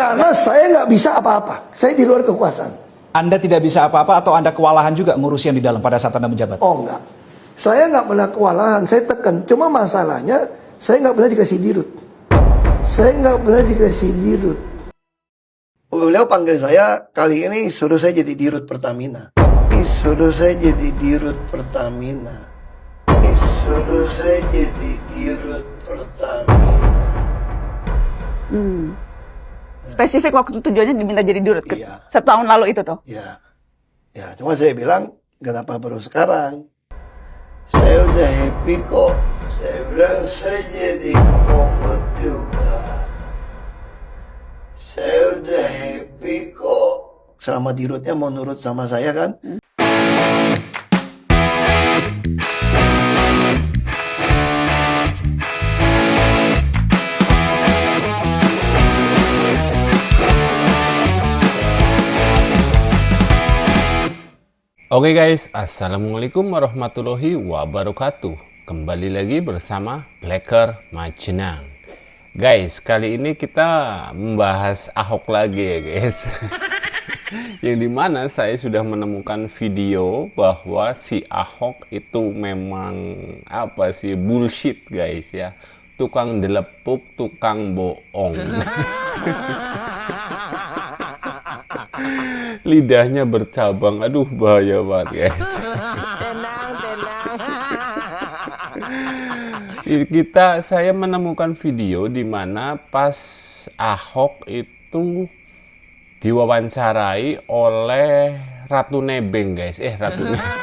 Karena saya nggak bisa apa-apa. Saya di luar kekuasaan. Anda tidak bisa apa-apa atau Anda kewalahan juga ngurus yang di dalam pada saat Anda menjabat? Oh enggak. Saya nggak pernah kewalahan. Saya tekan. Cuma masalahnya saya nggak pernah dikasih dirut. Saya nggak pernah dikasih dirut. Beliau panggil saya kali ini suruh saya jadi dirut Pertamina. Suruh saya jadi dirut Pertamina. Suruh saya jadi dirut Pertamina. Spesifik waktu tujuannya diminta jadi dirut Iya. setahun lalu itu tuh. Ya, ya. Cuma saya bilang, kenapa baru sekarang? Saya udah happy kok. Saya bilang saya jadi komet juga. Saya udah happy kok. Selama dirutnya mau nurut sama saya kan? Oke guys, assalamualaikum warahmatullahi wabarakatuh. Kembali lagi bersama Blacker Majenang. Guys, kali ini kita membahas Ahok lagi ya guys. Yang dimana saya sudah menemukan video bahwa si Ahok itu memang apa sih, bullshit guys ya. Tukang delepuk, tukang bohong. Lidahnya bercabang, aduh bahaya banget guys. Saya menemukan video di mana pas Ahok itu diwawancarai oleh Ratu Nebeng guys. Ratu Nebeng.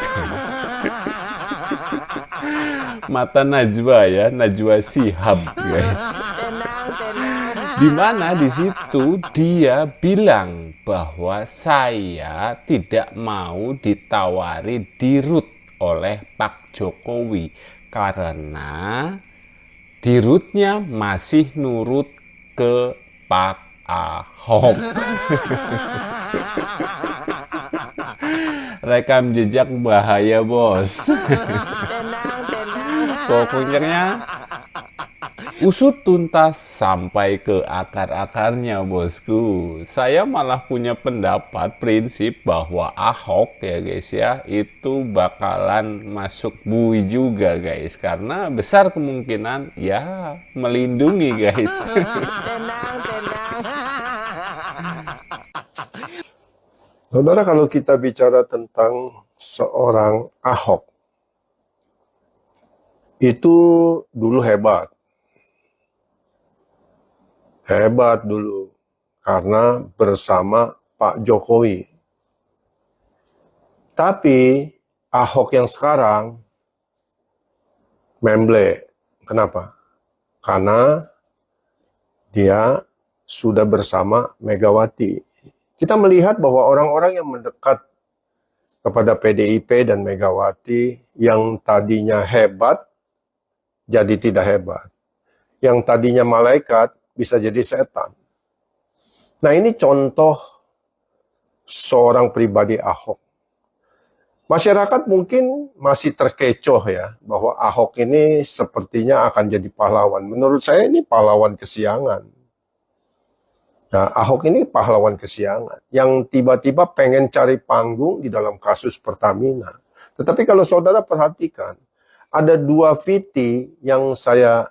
Mata Najwa ya, Najwa Shihab guys. Di mana di situ dia bilang bahwa saya tidak mau ditawari dirut oleh Pak Jokowi karena dirutnya masih nurut ke Pak Ahok. Rekam jejak bahaya bos. Pokoknya usut tuntas sampai ke akar-akarnya bosku. Saya malah punya pendapat prinsip bahwa Ahok ya guys ya, itu bakalan masuk bui juga guys. Karena besar kemungkinan ya melindungi guys. Saudara, kalau kita bicara tentang seorang Ahok, itu dulu hebat. Hebat dulu, karena bersama Pak Jokowi. Tapi Ahok yang sekarang memble. Kenapa? Karena dia sudah bersama Megawati. Kita melihat bahwa orang-orang yang mendekat kepada PDIP dan Megawati yang tadinya hebat, jadi tidak hebat. Yang tadinya malaikat, bisa jadi setan. Nah, ini contoh seorang pribadi Ahok. Masyarakat mungkin masih terkecoh ya, bahwa Ahok ini sepertinya akan jadi pahlawan. Menurut saya ini pahlawan kesiangan. Nah, Ahok ini pahlawan kesiangan, yang tiba-tiba pengen cari panggung di dalam kasus Pertamina. Tetapi kalau saudara perhatikan, ada dua VT yang saya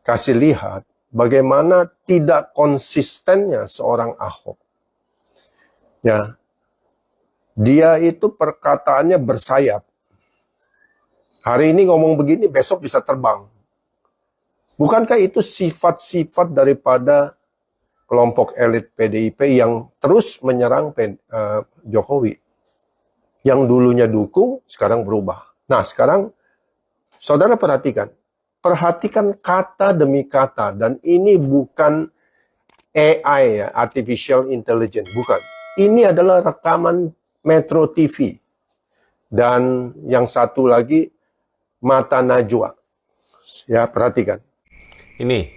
kasih lihat, bagaimana tidak konsistennya seorang Ahok. Ya, dia itu perkataannya bersayap. Hari ini ngomong begini, besok bisa terbang. Bukankah itu sifat-sifat daripada kelompok elit PDIP yang terus menyerang Jokowi? Yang dulunya dukung, sekarang berubah. Nah, sekarang saudara perhatikan. Perhatikan kata demi kata, dan ini bukan AI ya, Artificial Intelligence, bukan. Ini adalah rekaman Metro TV. Dan yang satu lagi, Mata Najwa. Ya, perhatikan. Ini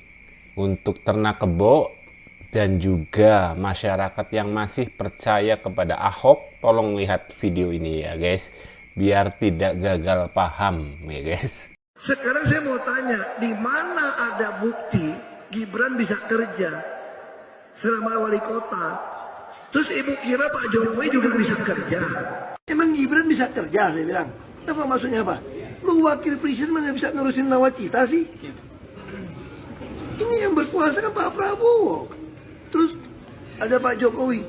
untuk ternak kebo dan juga masyarakat yang masih percaya kepada Ahok, tolong lihat video ini ya guys, biar tidak gagal paham ya guys. Sekarang saya mau tanya, di mana ada bukti Gibran bisa kerja? selama wali kota. Terus ibu kira Pak Jokowi juga bisa kerja? Emang Gibran bisa kerja, saya bilang. Apa maksudnya apa? Lu wakil presiden mana bisa nurusin nawacita sih? Ini yang berkuasa kan Pak Prabowo. Terus ada Pak Jokowi.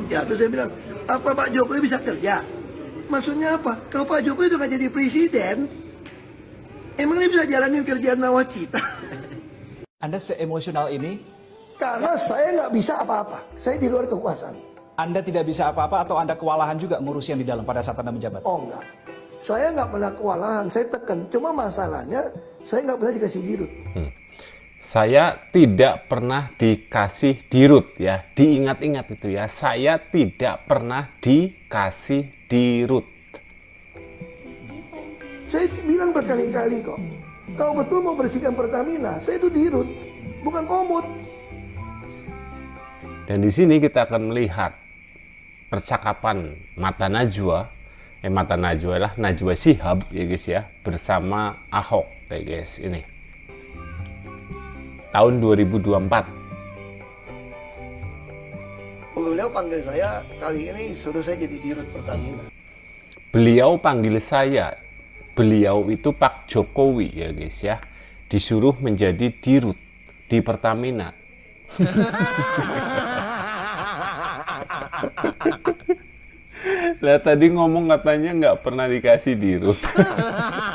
Ya, terus saya bilang, apa Pak Jokowi bisa kerja? Maksudnya apa? Kalau Pak Jokowi itu nggak jadi presiden, emang dia bisa jalanin kerjaan nawacita? Anda seemosional ini, Karena saya nggak bisa apa-apa. Saya di luar kekuasaan. Anda tidak bisa apa-apa atau Anda kewalahan juga ngurus yang di dalam pada saat Anda menjabat? Oh enggak. Saya nggak pernah kewalahan. Saya tekan. Cuma masalahnya, saya nggak pernah dikasih dirut. Saya tidak pernah dikasih dirut ya. Diingat-ingat itu ya. Saya tidak pernah dikasih dirut. Saya bilang berkali-kali kok. Kalau betul mau bersihkan Pertamina, saya itu dirut. Bukan komut. Dan di sini kita akan melihat percakapan Mata Najwa. Mata Najwa lah Najwa Shihab ya guys ya. Bersama Ahok ya guys ini. Tahun 2024. Beliau panggil saya kali ini suruh saya jadi dirut Pertamina. Beliau panggil saya. Beliau itu Pak Jokowi ya guys ya. Disuruh menjadi dirut di Pertamina. Lah tadi ngomong katanya nggak pernah dikasih dirut.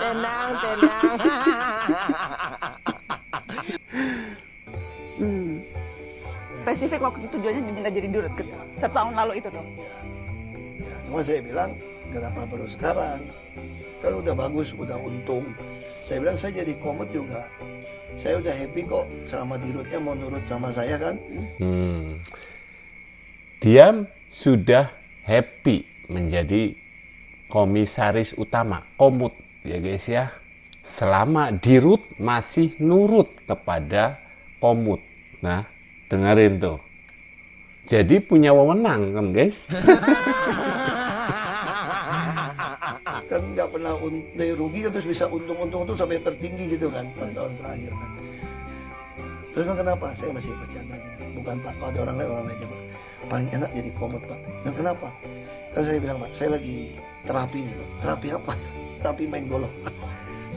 Tenang, tenang. Spesifik waktu itu tujuannya diminta jadi dirut. Setahun lalu itu tuh. Ya, cuma saya bilang, kenapa baru sekarang? Kan udah bagus, udah untung. Saya bilang saya jadi komut juga. Saya udah happy kok selama dirutnya mau nurut sama saya kan. Dia sudah happy menjadi komisaris utama, komut ya guys ya. Selama dirut masih nurut kepada komut. Nah, dengerin tuh. Jadi punya wewenang kan guys. Kan nggak pernah dari rugi terus bisa untung-untung sampai tertinggi gitu kan tahun terakhir kan. Terus kan kenapa? Saya masih bercanda gitu. Bukan Pak, kalau ada orang lain aja Pak. Paling enak jadi komut Pak. Dan kenapa? Kan saya bilang Pak, saya lagi terapi nih Pak. Terapi apa? Terapi main golok Pak.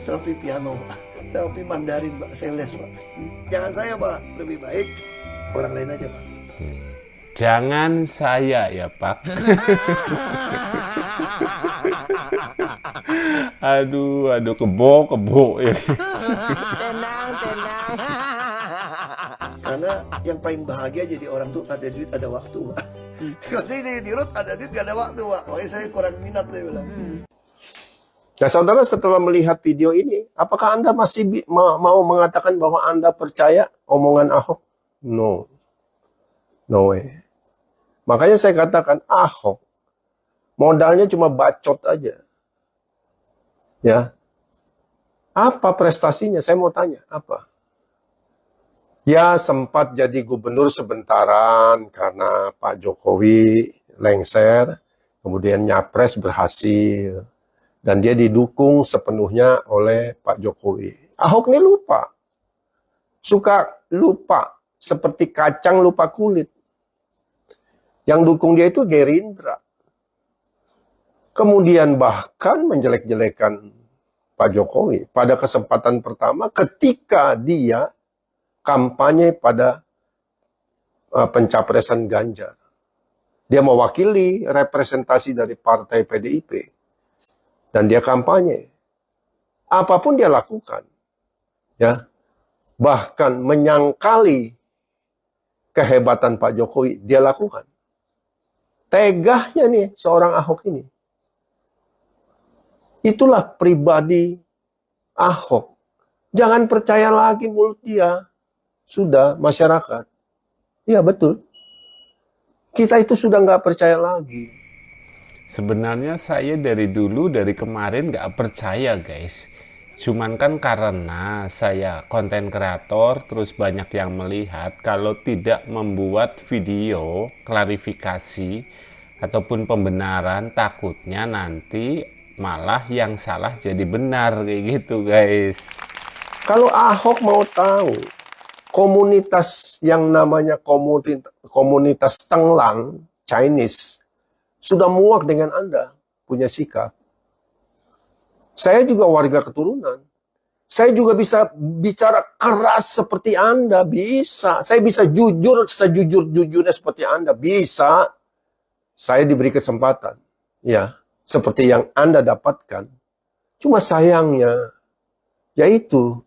Terapi piano Pak. Terapi Mandarin Pak. Saya les Pak. Jangan saya Pak, lebih baik orang lain aja Pak. Jangan saya ya Pak. Aduh kebo ya. Tenang, tenang. Karena yang paling bahagia jadi orang tuh ada duit, ada waktu Pak. Kalau saya jadi dirut, ada duit, gak ada waktu Pak. Makanya saya kurang minat saya bilang. Nah saudara, setelah melihat video ini, apakah Anda masih mau mengatakan bahwa Anda percaya omongan Ahok? No. No way. Makanya saya katakan Ahok modalnya cuma bacot aja. Ya. Apa prestasinya? Saya mau tanya, apa? Ya sempat jadi gubernur sebentaran karena Pak Jokowi lengser, kemudian nyapres berhasil, dan dia didukung sepenuhnya oleh Pak Jokowi. Ahok ini lupa. Suka lupa, seperti kacang lupa kulit. Yang dukung dia itu Gerindra. Kemudian bahkan menjelek-jelekan Pak Jokowi pada kesempatan pertama ketika dia kampanye pada pencapresan Ganjar. Dia mewakili representasi dari partai PDIP. Dan dia kampanye. Apapun dia lakukan. Ya. Bahkan menyangkali kehebatan Pak Jokowi, dia lakukan. Tegahnya nih seorang Ahok ini. Itulah pribadi Ahok. Jangan percaya lagi mulut dia. Sudah, masyarakat. Iya, betul. Kita itu sudah nggak percaya lagi. Sebenarnya saya dari dulu, dari kemarin nggak percaya guys. Cuman kan karena saya konten kreator, terus banyak yang melihat, kalau tidak membuat video klarifikasi ataupun pembenaran, takutnya nanti malah yang salah jadi benar kayak gitu guys. Kalau Ahok mau tahu komunitas yang namanya komunitas Tenglang, Chinese, sudah muak dengan Anda punya sikap. Saya juga warga keturunan. Saya juga bisa bicara keras seperti Anda, bisa. Saya bisa jujur sejujur-jujurnya seperti Anda, bisa. Saya diberi kesempatan, ya, seperti yang Anda dapatkan. Cuma sayangnya, yaitu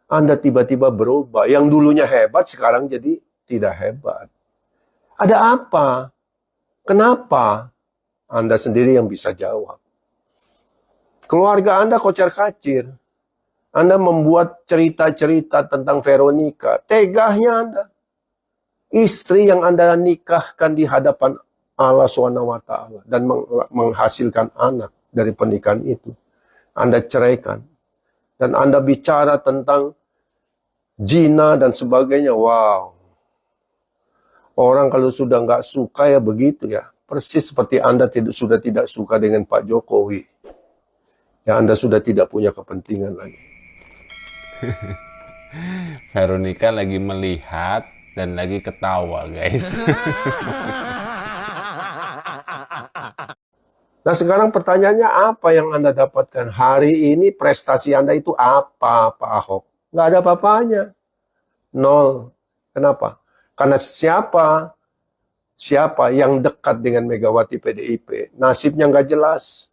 Anda tiba-tiba berubah. Yang dulunya hebat, sekarang jadi tidak hebat. Ada apa? Kenapa? Anda sendiri yang bisa jawab. Keluarga Anda kocar-kacir. Anda membuat cerita-cerita tentang Veronica. Tegahnya Anda. Istri yang Anda nikahkan di hadapan Allah SWT dan menghasilkan anak dari pernikahan itu. Anda ceraikan. Dan Anda bicara tentang zina dan sebagainya. Wow. Orang kalau sudah nggak suka ya begitu ya. Persis seperti Anda sudah tidak suka dengan Pak Jokowi. Ya Anda sudah tidak punya kepentingan lagi. Veronica lagi melihat dan lagi ketawa, guys. Nah sekarang pertanyaannya apa yang Anda dapatkan? Hari ini prestasi Anda itu apa, Pak Ahok? Nggak ada apa-apanya. Nol. Kenapa? Karena siapa yang dekat dengan Megawati PDIP, nasibnya nggak jelas.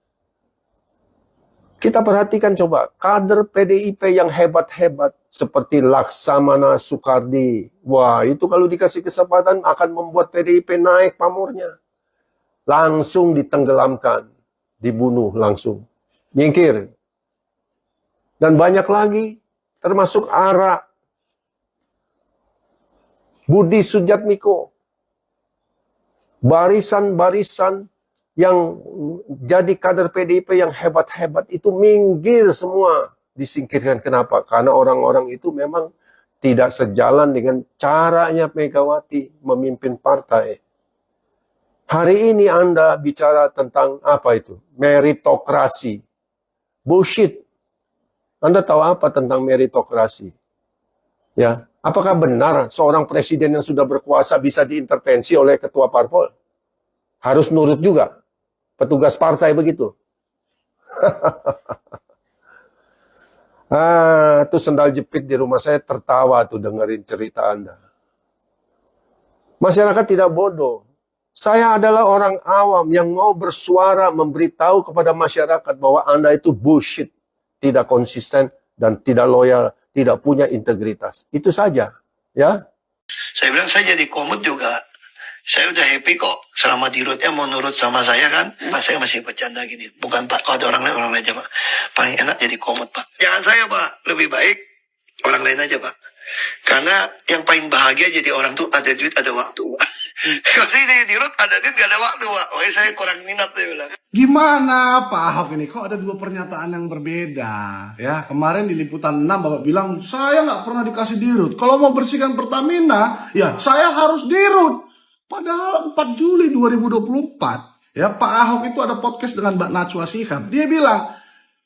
Kita perhatikan coba, kader PDIP yang hebat-hebat seperti Laksamana Soekardi. Wah, itu kalau dikasih kesempatan akan membuat PDIP naik pamornya. Langsung ditenggelamkan, dibunuh langsung. Nyingkir. Dan banyak lagi, termasuk Ara, Budi Sujatmiko. Barisan-barisan yang jadi kader PDIP yang hebat-hebat itu minggir semua, disingkirkan. Kenapa? Karena orang-orang itu memang tidak sejalan dengan caranya Megawati memimpin partai. Hari ini Anda bicara tentang apa itu? Meritokrasi. Bullshit. Anda tahu apa tentang meritokrasi? Ya, apakah benar seorang presiden yang sudah berkuasa bisa diintervensi oleh ketua parpol? Harus nurut juga. Petugas partai begitu. Tuh sendal jepit di rumah saya tertawa tuh dengerin cerita Anda. Masyarakat tidak bodoh. Saya adalah orang awam yang mau bersuara memberitahu kepada masyarakat bahwa Anda itu bullshit, tidak konsisten dan tidak loyal, tidak punya integritas. Itu saja, ya. Saya bilang saya jadi komut juga. Saya udah happy kok. Selama di rootnya mau nurut sama saya kan. Pak saya masih bercanda gini. Bukan Pak, kalau ada orang lain aja Pak. Paling enak jadi komut Pak. Jangan saya Pak. Lebih baik orang lain aja Pak. Karena yang paling bahagia jadi orang tuh ada duit, ada waktu Pak. Kalau saya di root ada duit, gak ada waktu Pak. Makanya saya kurang minat saya bilang. Gimana Pak Ahok ini? Kok ada dua pernyataan yang berbeda? Ya, kemarin di Liputan 6 Bapak bilang, saya nggak pernah dikasih dirut. Kalau mau bersihkan Pertamina, ya saya harus dirut. Padahal 4 Juli 2024, ya Pak Ahok itu ada podcast dengan Mbak Najwa Shihab. Dia bilang,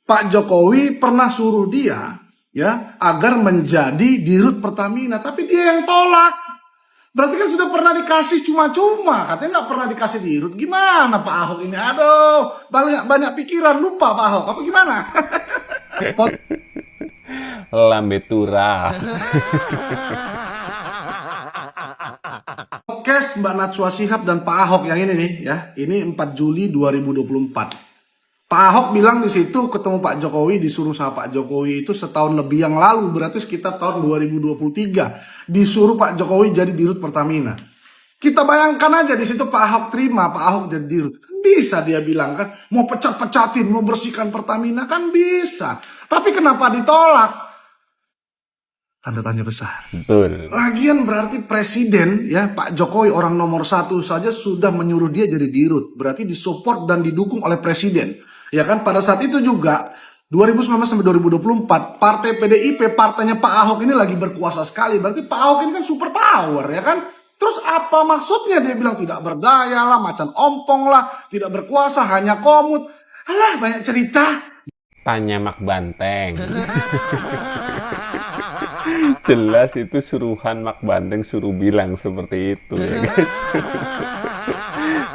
Pak Jokowi pernah suruh dia, ya, agar menjadi dirut Pertamina. Tapi dia yang tolak. Berarti kan sudah pernah dikasih cuma-cuma. Katanya nggak pernah dikasih dirut. Gimana Pak Ahok ini? Aduh, banyak pikiran, lupa Pak Ahok. Apa gimana? Lambe tura. Podcast Mbak Najwa Shihab dan Pak Ahok yang ini nih, ya. Ini 4 Juli 2024. Pak Ahok bilang di situ ketemu Pak Jokowi, disuruh sama Pak Jokowi itu setahun lebih yang lalu, berarti sekitar tahun 2023. Disuruh Pak Jokowi jadi dirut Pertamina. Kita bayangkan aja di situ Pak Ahok terima, Pak Ahok jadi dirut. Kan bisa dia bilang kan, mau pecat-pecatin, mau bersihkan Pertamina kan bisa. Tapi kenapa ditolak? Tanda tanya besar. Betul. Lagian berarti presiden, ya Pak Jokowi orang nomor 1 saja sudah menyuruh dia jadi dirut. Berarti disupport dan didukung oleh presiden. Ya kan, pada saat itu juga 2019 sampai 2024 partai PDIP, partainya Pak Ahok ini lagi berkuasa sekali. Berarti Pak Ahok ini kan super power, ya kan? Terus apa maksudnya dia bilang tidak berdaya lah, macan ompong lah, tidak berkuasa, hanya komut. Alah, banyak cerita. Tanya Mak Banteng. Jelas itu suruhan Mak Banteng suruh bilang seperti itu ya guys.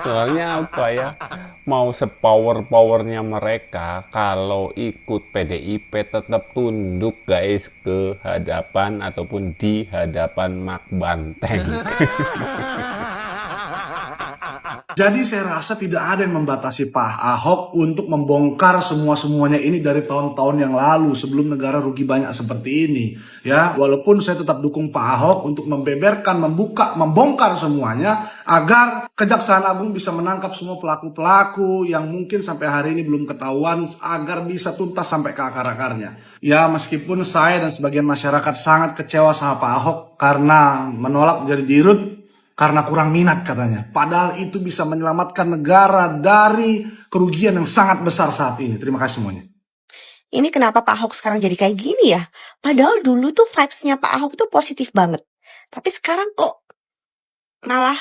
Soalnya apa ya, mau sepower-powernya mereka, kalau ikut PDIP tetap tunduk guys ke hadapan ataupun di hadapan Mak Banteng. Jadi saya rasa tidak ada yang membatasi Pak Ahok untuk membongkar semua-semuanya ini dari tahun-tahun yang lalu sebelum negara rugi banyak seperti ini. Ya, walaupun saya tetap dukung Pak Ahok untuk membeberkan, membongkar semuanya agar Kejaksaan Agung bisa menangkap semua pelaku-pelaku yang mungkin sampai hari ini belum ketahuan agar bisa tuntas sampai ke akar-akarnya. Ya, meskipun saya dan sebagian masyarakat sangat kecewa sama Pak Ahok karena menolak menjadi dirut karena kurang minat katanya. Padahal itu bisa menyelamatkan negara dari kerugian yang sangat besar saat ini. Terima kasih semuanya. Ini kenapa Pak Ahok sekarang jadi kayak gini ya? Padahal dulu tuh vibes-nya Pak Ahok tuh positif banget. Tapi sekarang kok malah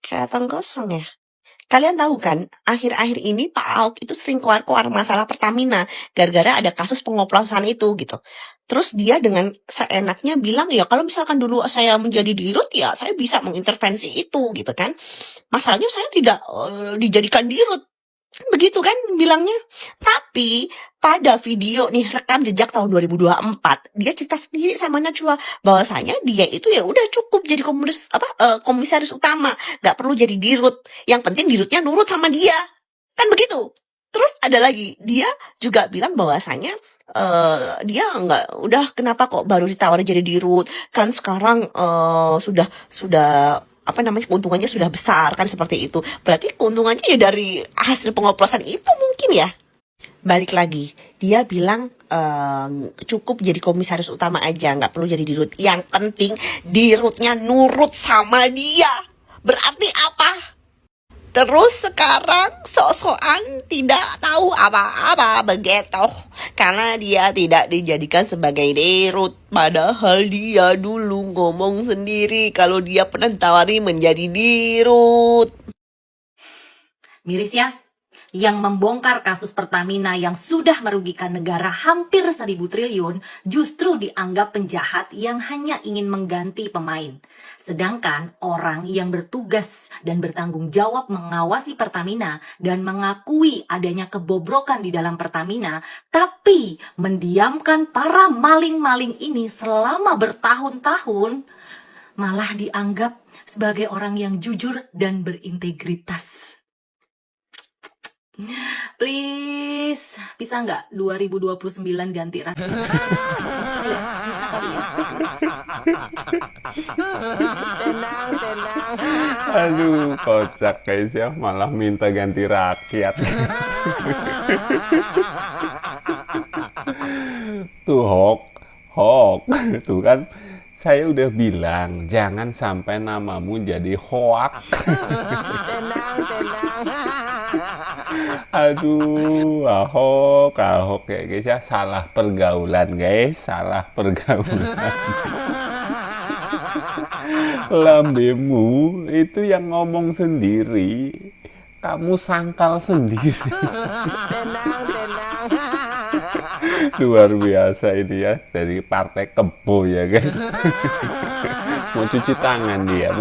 kelihatan kosong ya? Kalian tahu kan, akhir-akhir ini Pak Ahok itu sering keluar-keluar masalah Pertamina gara-gara ada kasus pengoplosan itu gitu. Terus dia dengan seenaknya bilang, ya kalau misalkan dulu saya menjadi dirut, ya saya bisa mengintervensi itu gitu kan. Masalahnya saya tidak dijadikan dirut. Kan begitu kan bilangnya. Tapi pada video nih rekam jejak tahun 2024, dia cerita sendiri sama Najwa bahwasanya dia itu ya udah cukup jadi komisaris utama, nggak perlu jadi dirut. Yang penting dirutnya nurut sama dia. Kan begitu. Terus ada lagi, dia juga bilang bahwasanya dia udah kenapa kok baru ditawari jadi dirut, kan sekarang sudah keuntungannya sudah besar kan, seperti itu. Berarti keuntungannya ya dari hasil pengoplosan itu mungkin ya. Balik lagi, dia bilang cukup jadi komisaris utama aja, nggak perlu jadi dirut. Yang penting dirutnya nurut sama dia. Berarti apa? Terus sekarang sok-sokan tidak tahu apa-apa begitu. Karena dia tidak dijadikan sebagai dirut. Padahal dia dulu ngomong sendiri kalau dia pernah ditawari menjadi dirut. Miris ya, yang membongkar kasus Pertamina yang sudah merugikan negara hampir 1.000 triliun justru dianggap penjahat yang hanya ingin mengganti pemain. Sedangkan orang yang bertugas dan bertanggung jawab mengawasi Pertamina dan mengakui adanya kebobrokan di dalam Pertamina, tapi mendiamkan para maling-maling ini selama bertahun-tahun, malah dianggap sebagai orang yang jujur dan berintegritas. Please, bisa nggak 2029 ganti rakyat? Bisa ya? Bisa kali ya? Tenang, tenang. Aduh, kocak guys ya, malah minta ganti rakyat. Tuh Hok, tuh kan saya udah bilang jangan sampai namamu jadi hoak. Tenang, tenang. Aduh, Ahok ya guys ya, salah pergaulan guys, salah pergaulan. Lambemu itu yang ngomong sendiri, kamu sangkal sendiri. Tenang, tenang. Luar biasa ini ya, dari partai kebo ya guys. Mau cuci tangan dia.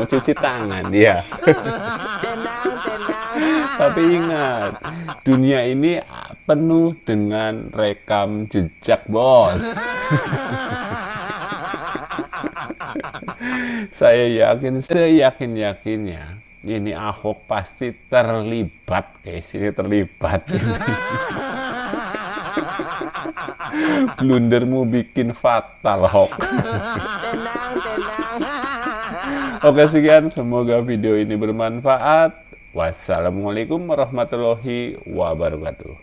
Tenang, tenang. Tapi ingat, dunia ini penuh dengan rekam jejak, bos. Saya yakin, seyakin-yakinnya ini Ahok pasti terlibat, guys. Ini terlibat. Blundermu bikin fatal, Ahok. Tenang, tenang. Oke, sekian. Semoga video ini bermanfaat. Wassalamualaikum warahmatullahi wabarakatuh.